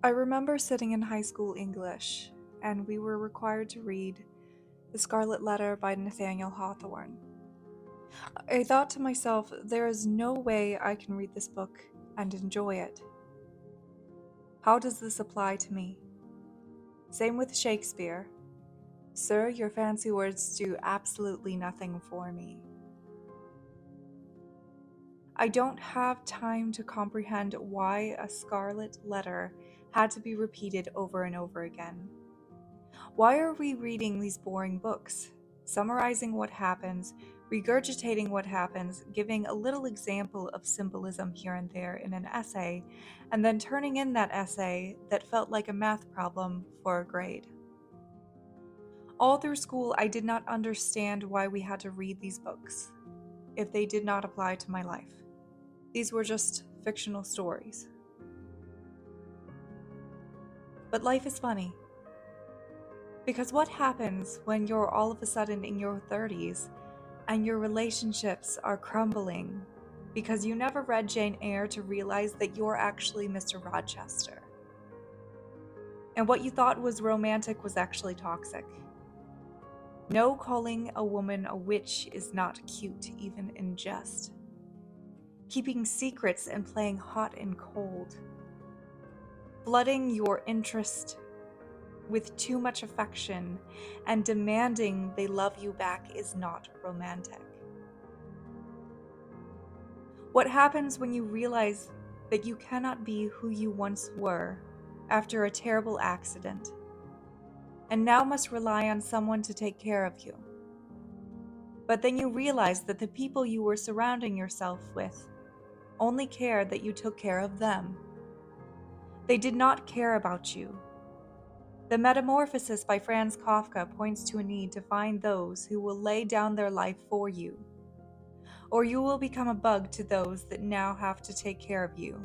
I remember sitting in high school English, and we were required to read The Scarlet Letter by Nathaniel Hawthorne. I thought to myself, there is no way I can read this book and enjoy it. How does this apply to me? Same with Shakespeare. Sir, your fancy words do absolutely nothing for me. I don't have time to comprehend why a scarlet letter had to be repeated over and over again. Why are we reading these boring books? Summarizing what happens, regurgitating what happens, giving a little example of symbolism here and there in an essay, and then turning in that essay that felt like a math problem for a grade. All through school, I did not understand why we had to read these books, if they did not apply to my life. These were just fictional stories. But life is funny. Because what happens when you're all of a sudden in your 30s and your relationships are crumbling because you never read Jane Eyre to realize that you're actually Mr. Rochester? And what you thought was romantic was actually toxic. No, calling a woman a witch is not cute, even in jest. Keeping secrets and playing hot and cold. Flooding your interest with too much affection and demanding they love you back is not romantic. What happens when you realize that you cannot be who you once were after a terrible accident, and now must rely on someone to take care of you? But then you realize that the people you were surrounding yourself with only cared that you took care of them. They did not care about you. The Metamorphosis by Franz Kafka points to a need to find those who will lay down their life for you, or you will become a bug to those that now have to take care of you.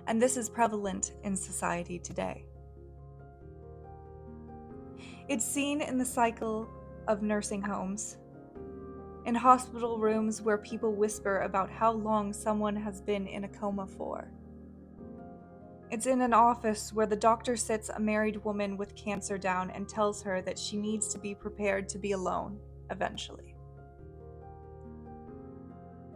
And this is prevalent in society today. It's seen in the cycle of nursing homes, in hospital rooms where people whisper about how long someone has been in a coma for. It's in an office where the doctor sits a married woman with cancer down and tells her that she needs to be prepared to be alone, eventually.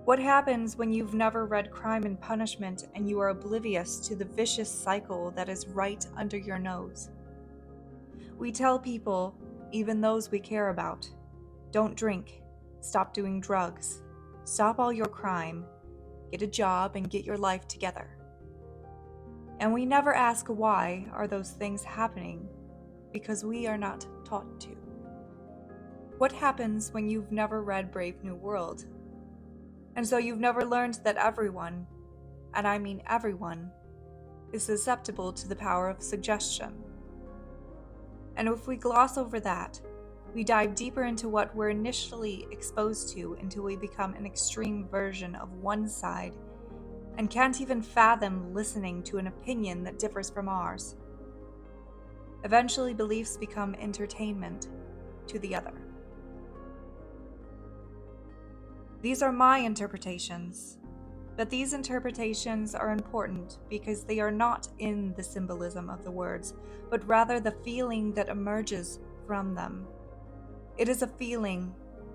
What happens when you've never read Crime and Punishment and you are oblivious to the vicious cycle that is right under your nose? We tell people, even those we care about, don't drink, stop doing drugs, stop all your crime, get a job and get your life together. And we never ask why are those things happening, because we are not taught to. What happens when you've never read Brave New World? And so you've never learned that everyone, and I mean everyone, is susceptible to the power of suggestion. And if we gloss over that, we dive deeper into what we're initially exposed to until we become an extreme version of one side and can't even fathom listening to an opinion that differs from ours. Eventually, beliefs become entertainment to the other. These are my interpretations, but these interpretations are important because they are not in the symbolism of the words, but rather the feeling that emerges from them. It is a feeling,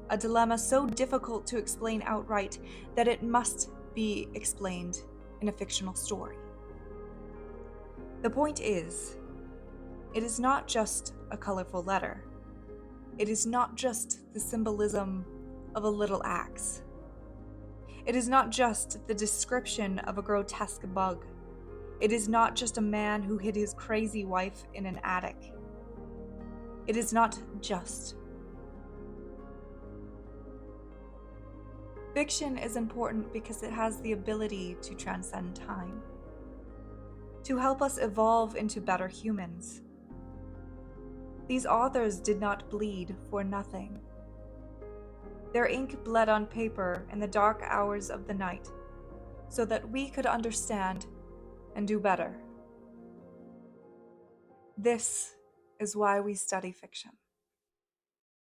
a dilemma so difficult to explain outright that it must be explained in a fictional story. The point is, it is not just a colorful letter. It is not just the symbolism of a little axe. It is not just the description of a grotesque bug. It is not just a man who hid his crazy wife in an attic. It is not just. Fiction is important because it has the ability to transcend time, to help us evolve into better humans. These authors did not bleed for nothing. Their ink bled on paper in the dark hours of the night so that we could understand and do better. This is why we study fiction.